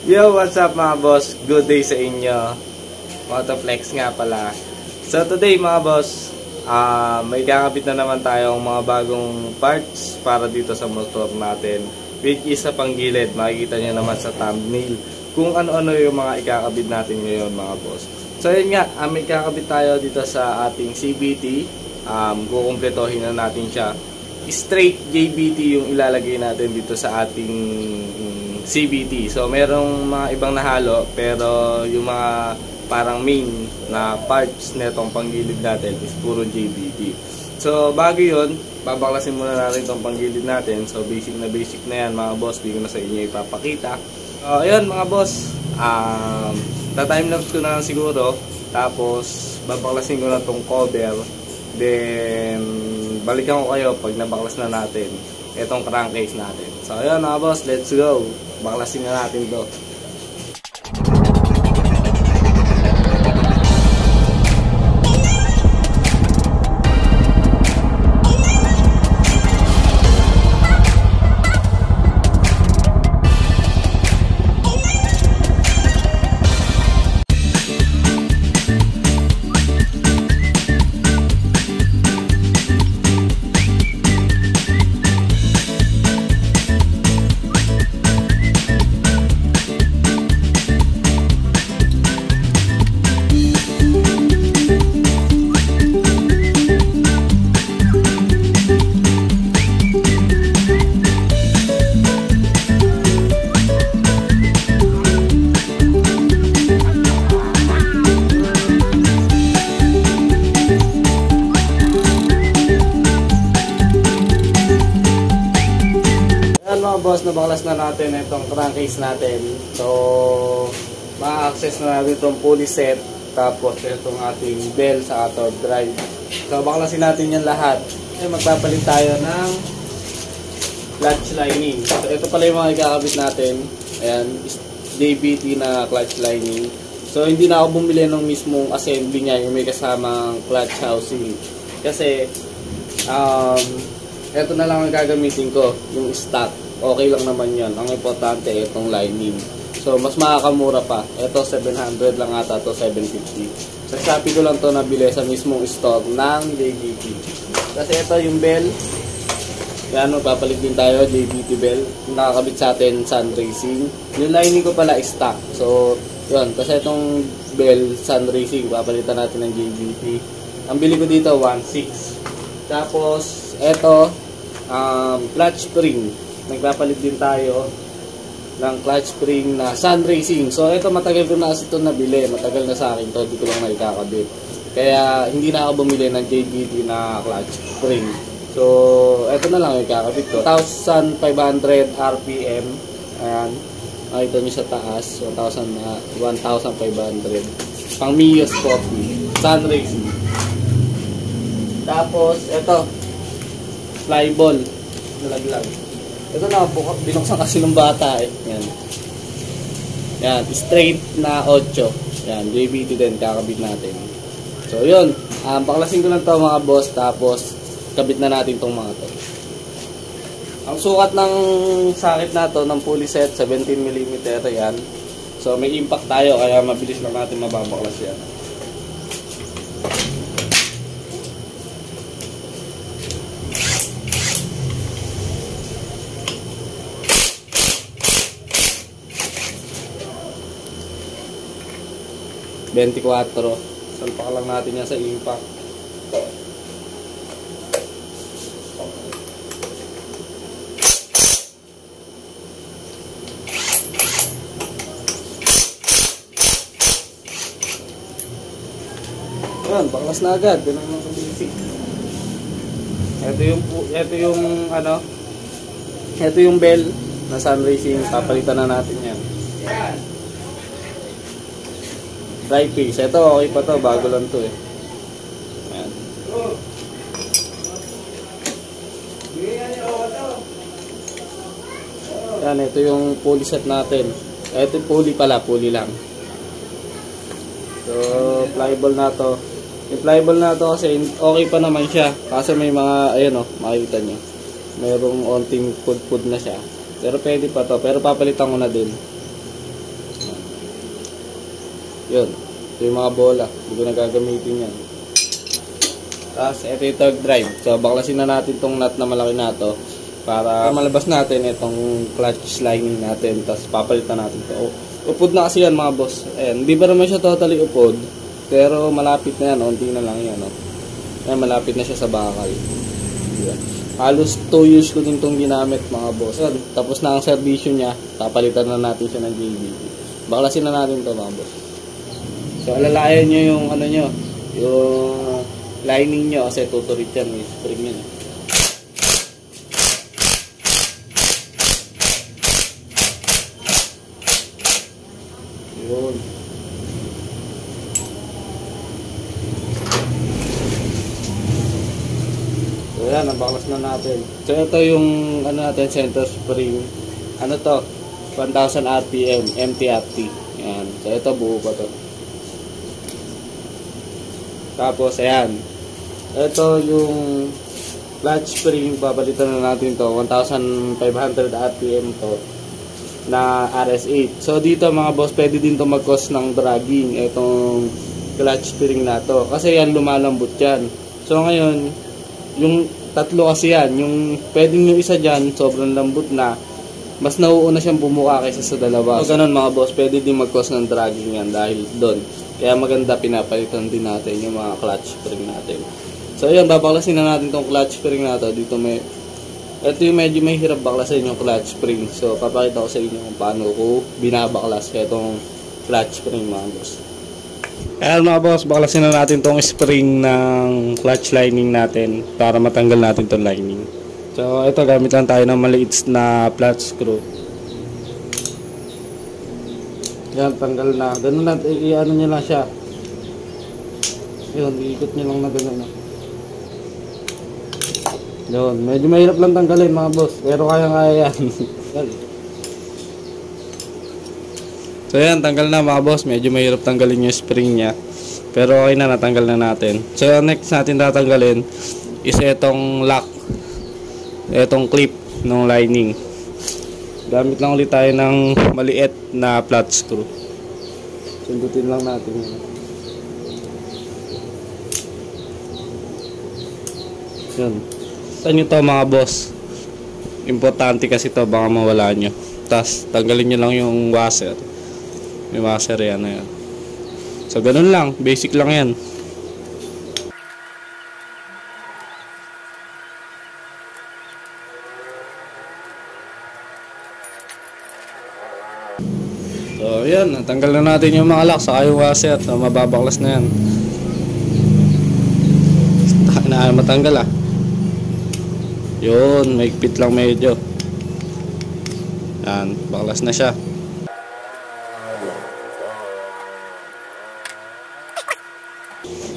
Yo, what's up mga boss? Good day sa inyo. Motoflex nga pala. So today mga boss, may kakabit na naman tayong mga bagong parts para dito sa motor natin. Which is sa panggilid. Makikita nyo naman sa thumbnail kung ano-ano yung mga ikakabit natin ngayon mga boss. So yun nga, may kakabit tayo dito sa ating CVT. Kukumpletohin na natin siya. Straight JBT yung ilalagay natin dito sa ating CVT. So merong mga ibang nahalo, pero yung mga parang main na parts netong panggilid natin is puro JBT. So bago yun, babaklasin muna natin itong panggilid natin. So basic na yan mga boss, di ko na sa inyo ipapakita. Ayun mga boss, ta-timelapse ko na lang siguro. Tapos babaklasin ko na itong cover. Then balikan ko kayo pag nabaklas na natin itong crankcase natin. So ayun mga boss, let's go. Baklasin na natin to. Mga boss, nabaklas na natin itong crankcase natin. So ma-access na natin itong pulley set, tapos itong ating bell sa third drive. So baklasin natin yan lahat. Magpapalit tayo ng clutch lining. So ito pala yung mga ikakabit natin. Ayan, JBT na clutch lining. So hindi na ako bumili ng mismong assembly niya, yung may kasamang clutch housing. Kasi ito na lang ang gagamitin ko, yung stock. Okay lang naman yan. Ang importante itong lining. So mas makakamura pa. Ito 700 lang ata, to 750. Sa Shopee ko lang to nabili sa mismong store ng JBT. Kasi ito yung bell. Yan, magpapalit din tayo JBT bell. Yung nakakabit sa atin sun racing. Yung lining ko pala is stock. So yun, kasi itong bell sun racing papalitan natin ng JBT. Ang bili ko dito 1.6. Tapos ito clutch spring. Nagpapalit din tayo ng clutch spring na sun racing. So ito matagal ko na kasi ito nabili. Matagal na sa akin to, di ko lang naikakabit. Kaya hindi na ako bumili ng JBT na clutch spring. So ito na lang ikakabit ko. 1,500 RPM. Ayan. Ito nyo sa taas. 1,500. Pang Mio Sporty. Sun racing. Tapos ito. Flyball. Nalaglag. Ito na, binuksan kasi ng bata eh. Yan. Yan, straight na 8. Yan, JBT din, kakabit natin. So, yun. Baklasin ko lang to mga boss, tapos kabit na natin tong mga to. Ang sukat ng sakit na to, ng pulley set, 17mm yan. So, may impact tayo, kaya mabilis lang natin mababaklas yan. Salpak lang natin yan sa impact. Ayan, baklas na agad. Yan ang mga basic. Ito yung bell na sun racing. Papalitan na natin yan. Dry piece. Ito, okay pa to. Bago lang to eh. Ayan. Ayan, ito yung pulley set natin. Ito yung pulley pala. Pulley lang. So, flyball na to. Yung flyball na to kasi okay pa naman siya. Kasi may mga, ayan o, makikita nyo. Mayroong onting pud-pud na siya. Pero pwede pa to. Pero papalitan ko na din. Yun. Ito yung mga bola. Hindi ko na gagamitin yan. Tapos, ito yung torque drive. So, baklasin na natin tong nut na malaki na to para malabas natin itong clutch lining natin. Tapos, papalitan natin to. Upod na kasi yan mga boss. Ayan. Hindi ba naman siya totally upod? Pero, malapit na yan. Unti na lang yan. Ayan, malapit na siya sa bakal. Ayan. Halos 2 years ko din itong ginamit mga boss. Ayan. Tapos na ang servisyo niya. Papalitan na natin siya ng JBT. Baklasin na natin to mga boss. So, alalayan nyo yung ano nyo. Yung lining nyo kasi tuturit yan, may spring yan. Yun. So yan, nabaklas na natin. So ito yung ano natin, center spring. Ano to? 1000 RPM, MTRT. Yan. So ito buo pa to. Tapos ayan. Ito yung clutch spring, babalitan na natin to, 1500 RPM to na RS8. So dito mga boss, pwede din to mag-cause ng dragging itong clutch spring na to kasi yan lumalambot yan. So ngayon, yung tatlo kasi yan, yung pwedeng yung isa dyan sobrang lambot na, mas nauuna siyang bumuka kaysa sa dalawa. So ganun mga boss, pwede din mag-cause ng dragging yan dahil doon. Kaya maganda, pinapalitan din natin yung mga clutch spring natin. So ayan, babaklasin na natin tong clutch spring na to. Dito ito yung medyo may hirap baklasin yung clutch spring. So papakita ko sa inyo kung paano ko binabaklas itong clutch spring mga boss. Ayan mga boss, baklasin na natin tong spring ng clutch lining natin para matanggal natin tong lining. So ito, gamit lang tayo ng maliit na flat screw. Yan, tanggal na. Ganun lang, i-ano nyo lang siya. Yun, iikot nyo lang na ganun na. Yun, medyo mahirap lang tanggalin mga boss, pero kaya-kaya yan. So yan, tanggal na mga boss. Medyo mahirap tanggalin yung spring nya, pero okay na, natanggal na natin. So next natin tatanggalin is itong lock, itong clip ng lining. Gamit lang ulit tayo ng maliit na flat screw. Sundutin lang natin yun. Yun. Saan nyo to mga boss? Importante kasi to, baka mawala nyo. Tapos tanggalin nyo lang yung washer. Yung washer yan na yan. So ganun lang, basic lang yan. So yan, natanggal na natin yung mga lock saka yung washer. So mababaklas na yan. Na matanggal ah. Yun, maigpit lang medyo. Yan, baklas na siya.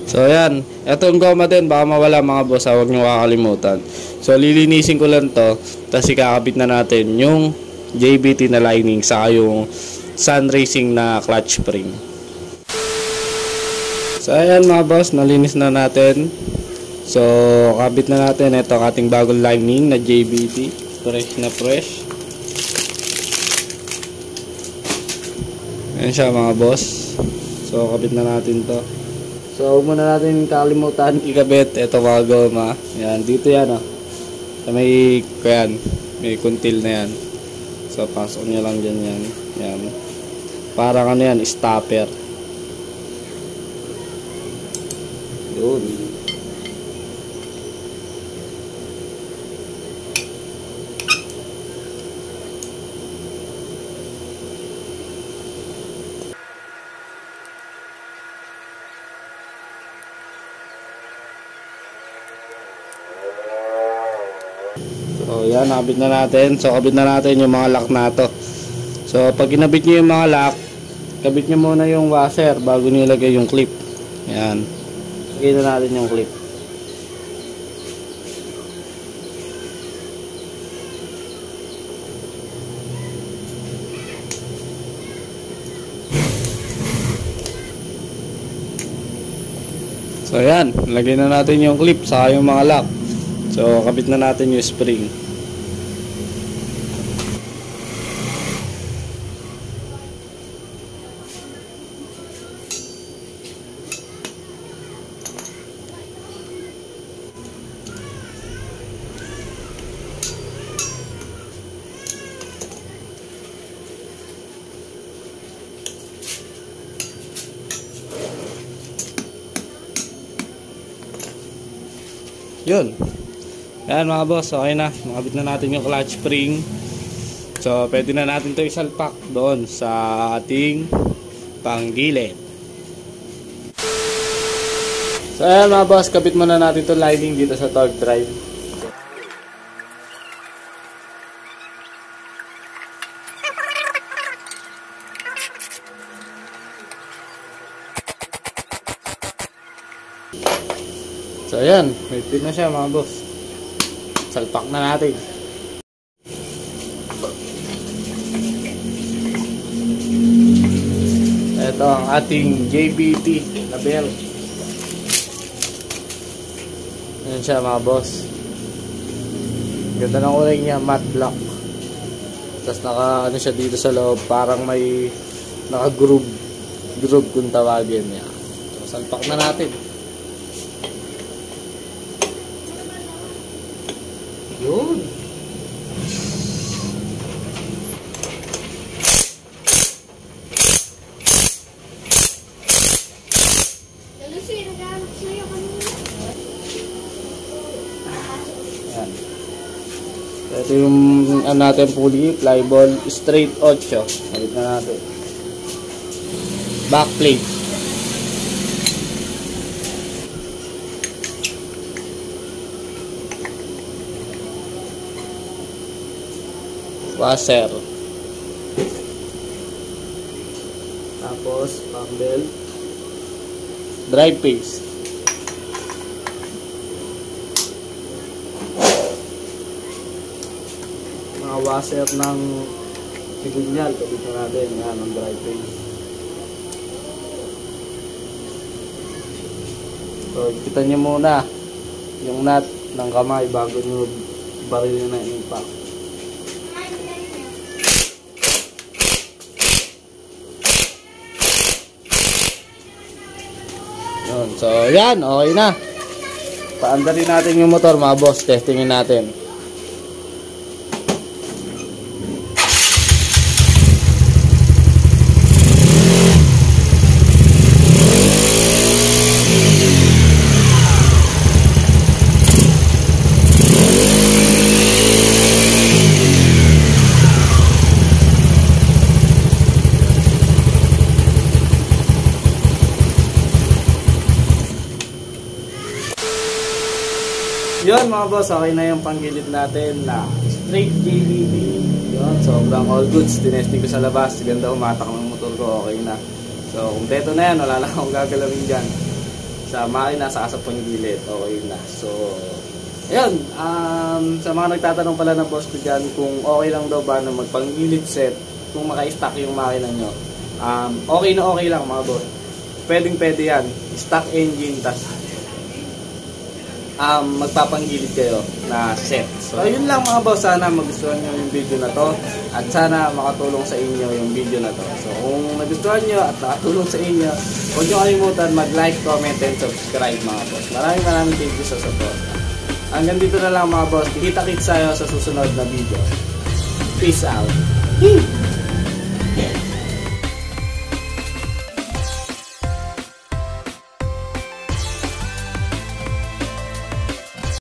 So yan, etong goma din baka mawala mga boss, huwag nyo kakalimutan. So lilinisin ko lang to, tapos ikakabit na natin yung JBT na lining saka yung Sun Racing na clutch spring. So ayan mga boss, nalinis na natin. So kabit na natin ito ang ating bagong lining na JBT, fresh na fresh. Ayan siya mga boss. So kabit na natin to. So huwag muna natin kalimutan ikabit ito mga goma. Yan, dito yan oh. So, may kuntil na yan. So pasok nyo lang dyan yan. Yan. Parang ano yan, stopper. Yun. So yan, nakabit na natin. So kabit na natin yung mga lock na to. So pag kinabit nyo yung mga lock, kabit nyo muna yung washer bago nyo ilagay yung clip. Yan. Lagay na natin yung clip. So yan, lagay na natin yung clip saka yung mga lock. So kabit na natin yung spring. Yun. Yan mga boss, okay na. Nakabit na natin yung clutch spring. So, pwede na natin ito isalpak doon sa ating panggilid. So, ayan mga boss, kabit muna natin ito lining dito sa torque drive. So, ayan, may fit na siya mga boss. Salpak na natin. Ito ang ating JBT label. Ayan siya mga boss. Ganda ng kulay niya, matte black. Tapos naka ano siya dito sa loob, parang may naka groove kung tawagin niya. So, salpak na natin. Yun. Ayan. Ito yung natin pulley, flyball, straight 8. Salit na natin. Backplate. Washer. Tapos, bundle. Drive paste. Mga washer ng sigunyal. Kapit na natin. Yan, ang drive paste. So, kita nyo muna yung nut ng kamay bago nyo baril na impact. Yun. So, yan. Okay na. Paandarin natin yung motor, mga boss. Testingin natin. Yun mga boss, okay na yung panggilid natin na straight JBT. Yun, sobrang all goods. Tinesting ko sa labas, ganda umatak ng motor ko, okay na. So, kumpleto na yan, wala lang akong gagalawin dyan. Sa makina, sa panggilid, okay na. So, ayun, sa mga nagtatanong pala ng boss ko dyan, kung okay lang daw ba na magpanggilid set, kung maka-stack yung makina nyo, okay na okay lang mga boss. Pwedeng pwede yan, stock engine, tas magpapanggilid kayo na set. So, yun lang mga boss. Sana magustuhan nyo yung video na to. At sana makatulong sa inyo yung video na to. So, kung nagustuhan nyo at nakatulong sa inyo, huwag nyo kalimutan mag-like, comment, and subscribe mga boss. Maraming thank you sa support. Hanggang dito na lang mga boss. Kita-kits tayo sa susunod na video. Peace out.